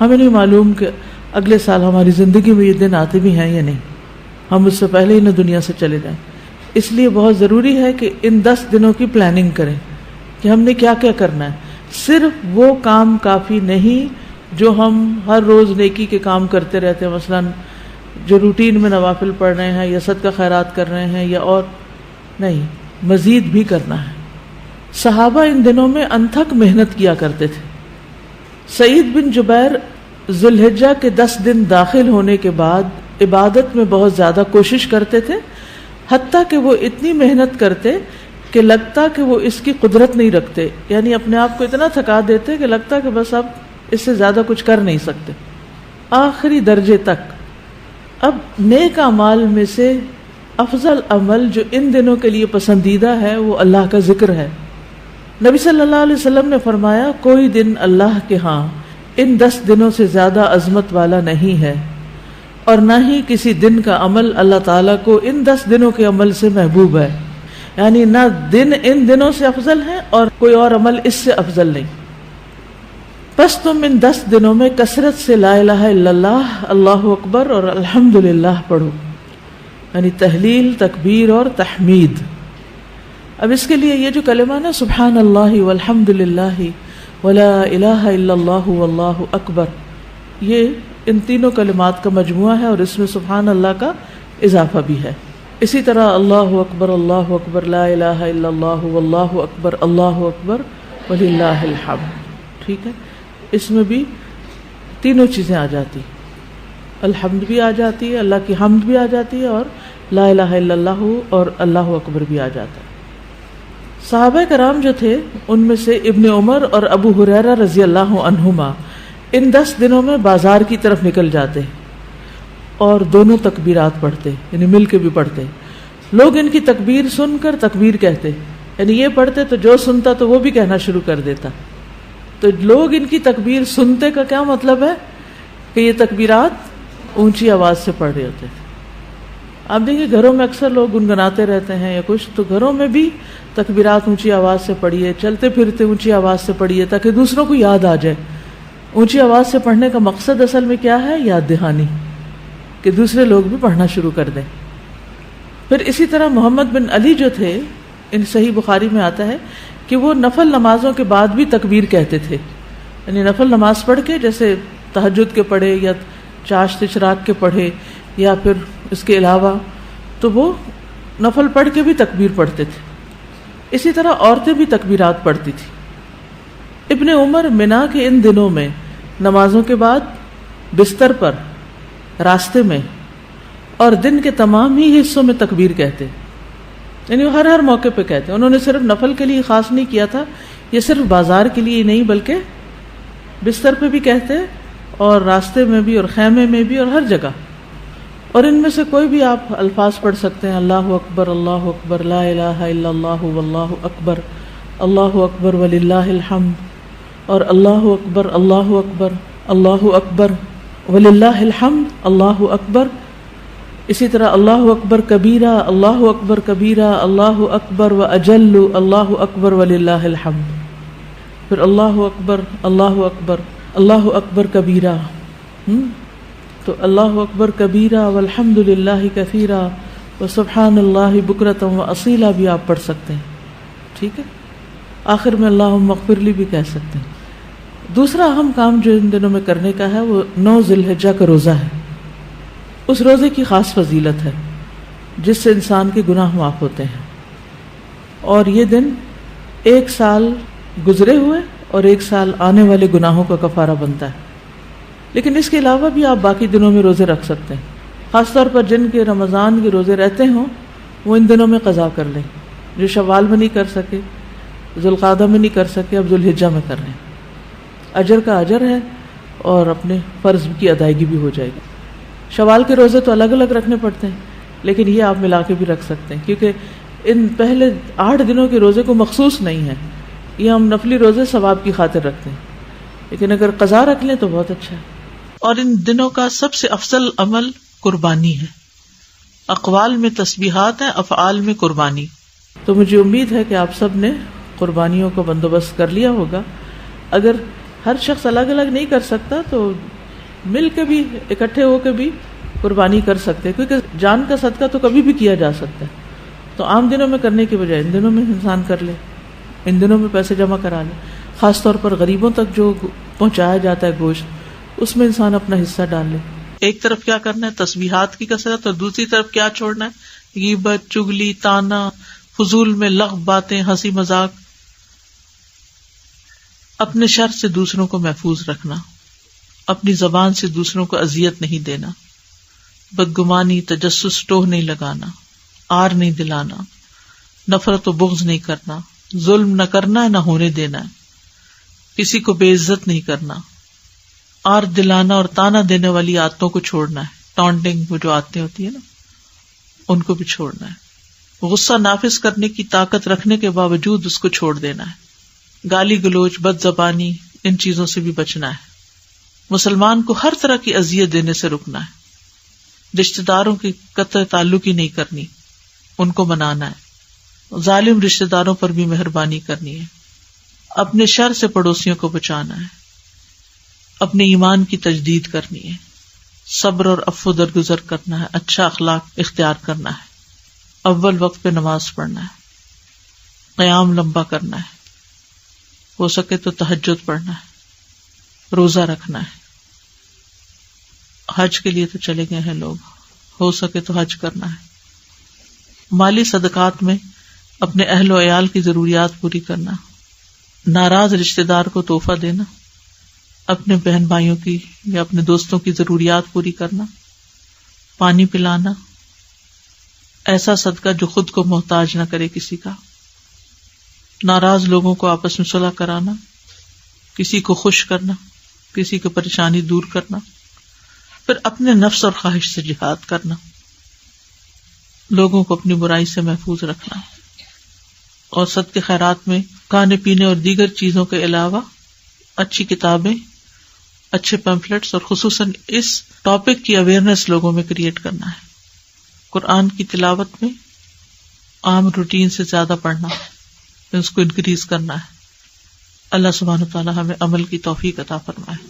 ہمیں نہیں معلوم کہ اگلے سال ہماری زندگی میں یہ دن آتے بھی ہیں یا نہیں، ہم اس سے پہلے ہی نہ دنیا سے چلے جائیں. اس لیے بہت ضروری ہے کہ ان 10 دنوں کی پلاننگ کریں کہ ہم نے کیا کیا کرنا ہے. صرف وہ کام کافی نہیں جو ہم ہر روز نیکی کے کام کرتے رہتے ہیں، مثلا جو روٹین میں نوافل پڑھ رہے ہیں یا صدقہ خیرات کر رہے ہیں یا اور نہیں، مزید بھی کرنا ہے. صحابہ ان دنوں میں انتھک محنت کیا کرتے تھے. سعید بن جبیر ذو الحجہ کے 10 دن داخل ہونے کے بعد عبادت میں بہت زیادہ کوشش کرتے تھے، حتیٰ کہ وہ اتنی محنت کرتے کہ لگتا کہ وہ اس کی قدرت نہیں رکھتے، یعنی اپنے آپ کو اتنا تھکا دیتے کہ لگتا کہ بس اب اس سے زیادہ کچھ کر نہیں سکتے، آخری درجے تک. اب نیک اعمال میں سے افضل عمل جو ان دنوں کے لیے پسندیدہ ہے وہ اللہ کا ذکر ہے. نبی صلی اللہ علیہ وسلم نے فرمایا کوئی دن اللہ کے ہاں ان 10 دنوں سے زیادہ عظمت والا نہیں ہے، اور نہ ہی کسی دن کا عمل اللہ تعالیٰ کو ان 10 دنوں کے عمل سے محبوب ہے. یعنی نہ دن ان دنوں سے افضل ہے اور کوئی اور عمل اس سے افضل نہیں. بس تم ان 10 دنوں میں کثرت سے لا الہ الا اللہ، اللہ اکبر اور الحمدللہ پڑھو، یعنی تحلیل، تکبیر اور تحمید. اب اس کے لیے یہ جو کلمہ نا سبحان اللہ والحمدللہ ولا الہ الا اللہ واللہ اکبر، یہ ان تینوں کلمات کا مجموعہ ہے اور اس میں سبحان اللہ کا اضافہ بھی ہے. اسی طرح اللہ اکبر لا الہ الا اللہ واللہ اکبر وللہ الحمد. ٹھیک ہے، اس میں بھی تینوں چیزیں آ جاتی، الحمد بھی آ جاتی ہے، اللہ کی حمد بھی آ جاتی ہے، اور لا الہ الا اللہ اور اللہ اکبر بھی آ جاتا ہے. صحابہ کرام جو تھے ان میں سے ابن عمر اور ابو ہریرہ رضی اللہ عنہما ان 10 دنوں میں بازار کی طرف نکل جاتے اور دونوں تکبیرات پڑھتے، یعنی مل کے بھی پڑھتے. لوگ ان کی تکبیر سن کر تکبیر کہتے، یعنی یہ پڑھتے تو جو سنتا تو وہ بھی کہنا شروع کر دیتا. تو لوگ ان کی تکبیر سنتے کا کیا مطلب ہے کہ یہ تکبیرات اونچی آواز سے پڑھ رہے ہوتے تھے. آپ دیکھیں گھروں میں اکثر لوگ گنگناتے رہتے ہیں یا کچھ، تو گھروں میں بھی تکبیرات اونچی آواز سے پڑھیے، چلتے پھرتے اونچی آواز سے پڑھیے تاکہ دوسروں کو یاد آ جائے. اونچی آواز سے پڑھنے کا مقصد اصل میں کیا ہے؟ یاد دہانی، کہ دوسرے لوگ بھی پڑھنا شروع کر دیں. پھر اسی طرح محمد بن علی جو تھے، ان صحیح بخاری میں آتا ہے کہ وہ نفل نمازوں کے بعد بھی تکبیر کہتے تھے. یعنی نفل نماز پڑھ کے، جیسے تہجد کے پڑھے یا چاشت اشراق کے پڑھے یا پھر اس کے علاوہ، تو وہ نفل پڑھ کے بھی تکبیر پڑھتے تھے. اسی طرح عورتیں بھی تکبیرات پڑھتی تھی. ابن عمر منا کے ان دنوں میں نمازوں کے بعد بستر پر، راستے میں اور دن کے تمام ہی حصوں میں تکبیر کہتے، یعنی وہ ہر موقع پہ کہتے. انہوں نے صرف نفل کے لیے خاص نہیں کیا تھا، یہ صرف بازار کے لیے نہیں بلکہ بستر پہ بھی کہتے اور راستے میں بھی اور خیمے میں بھی اور ہر جگہ. اور ان میں سے کوئی بھی آپ الفاظ پڑھ سکتے ہیں، اللہ اکبر لا الہ الا اللہ واللہ اکبر وللہ الحمد، اور اللہ اکبر وللہ الحمد، اللہ اکبر. اسی طرح اللہ اکبر کبیرہ، اللہ اکبر و اجل، اللہ اکبر وللہ الحمد. پھر اللہ اکبر کبیرہ، تو اللہ اکبر کبیرہ والحمد للہ کثیرہ وسبحان اللہ بکرۃ واصیلا بھی آپ پڑھ سکتے ہیں. ٹھیک ہے، آخر میں اللہم اغفر لی بھی کہہ سکتے ہیں. دوسرا اہم کام جو ان دنوں میں کرنے کا ہے وہ 9 ذی الحجہ کا روزہ ہے. اس روزے کی خاص فضیلت ہے جس سے انسان کے گناہ معاف ہوتے ہیں، اور یہ دن 1 سال گزرے ہوئے اور 1 سال آنے والے گناہوں کا کفارہ بنتا ہے. لیکن اس کے علاوہ بھی آپ باقی دنوں میں روزے رکھ سکتے ہیں. خاص طور پر جن کے رمضان کے روزے رہتے ہوں وہ ان دنوں میں قضا کر لیں. جو شوال میں نہیں کر سکے، ذوالقعدہ میں نہیں کر سکے، اب ذوالحجہ میں کر لیں. اجر کا اجر ہے اور اپنے فرض کی ادائیگی بھی ہو جائے گی. شوال کے روزے تو الگ الگ رکھنے پڑتے ہیں، لیکن یہ آپ ملا کے بھی رکھ سکتے ہیں، کیونکہ ان پہلے 8 دنوں کے روزے کو مخصوص نہیں ہے، یہ ہم نفلی روزے ثواب کی خاطر رکھتے ہیں. لیکن اگر قضا رکھ لیں تو بہت اچھا ہے. اور ان دنوں کا سب سے افضل عمل قربانی ہے. اقوال میں تسبیحات ہیں، افعال میں قربانی. تو مجھے امید ہے کہ آپ سب نے قربانیوں کا بندوبست کر لیا ہوگا. اگر ہر شخص الگ الگ نہیں کر سکتا، تو مل کے بھی اکٹھے ہو کے بھی قربانی کر سکتے، کیونکہ جان کا صدقہ تو کبھی بھی کیا جا سکتا ہے. تو عام دنوں میں کرنے کی بجائے ان دنوں میں انسان کر لے، ان دنوں میں پیسے جمع کرا لے. خاص طور پر غریبوں تک جو پہنچایا جاتا ہے گوشت، اس میں انسان اپنا حصہ ڈال لے. ایک طرف کیا کرنا ہے، تسبیحات کی کثرت، اور دوسری طرف کیا چھوڑنا ہے، غیبت، چگلی، طانا، فضول میں لغو باتیں، ہنسی مذاق. اپنے شر سے دوسروں کو محفوظ رکھنا، اپنی زبان سے دوسروں کو اذیت نہیں دینا، بدگمانی، تجسس، ٹوہ نہیں لگانا، آر نہیں دلانا، نفرت و بغض نہیں کرنا، ظلم نہ کرنا ہے نہ ہونے دینا ہے، کسی کو بے عزت نہیں کرنا، آر دلانا اور تانا دینے والی عادتوں کو چھوڑنا ہے. ٹانٹنگ، وہ جو عادتیں ہوتی ہیں نا، ان کو بھی چھوڑنا ہے. غصہ نافذ کرنے کی طاقت رکھنے کے باوجود اس کو چھوڑ دینا ہے. گالی گلوچ، بد زبانی، ان چیزوں سے بھی بچنا ہے. مسلمان کو ہر طرح کی اذیت دینے سے رکنا ہے. رشتہ داروں کی قطع تعلق ہی نہیں کرنی، ان کو منانا ہے. ظالم رشتہ داروں پر بھی مہربانی کرنی ہے. اپنے شر سے پڑوسیوں کو بچانا ہے. اپنے ایمان کی تجدید کرنی ہے. صبر اور عفو درگزر کرنا ہے. اچھا اخلاق اختیار کرنا ہے. اول وقت پہ نماز پڑھنا ہے. قیام لمبا کرنا ہے. ہو سکے تو تہجد پڑھنا ہے. روزہ رکھنا ہے. حج کے لیے تو چلے گئے ہیں لوگ، ہو سکے تو حج کرنا ہے. مالی صدقات میں اپنے اہل و عیال کی ضروریات پوری کرنا. ناراض رشتہ دار کو تحفہ دینا. اپنے بہن بھائیوں کی یا اپنے دوستوں کی ضروریات پوری کرنا. پانی پلانا. ایسا صدقہ جو خود کو محتاج نہ کرے کسی کا. ناراض لوگوں کو آپس میں صلح کرانا. کسی کو خوش کرنا، کسی کی پریشانی دور کرنا. پھر اپنے نفس اور خواہش سے جہاد کرنا. لوگوں کو اپنی برائی سے محفوظ رکھنا. اور صدقے خیرات میں کھانے پینے اور دیگر چیزوں کے علاوہ اچھی کتابیں، اچھے پیمفلیٹس اور خصوصاً اس ٹاپک کی اویئرنیس لوگوں میں کریٹ کرنا ہے. قرآن کی تلاوت میں عام روٹین سے زیادہ پڑھنا، اس کو انکریز کرنا ہے. اللہ سبحانہ و تعالی ہمیں عمل کی توفیق عطا فرمائے.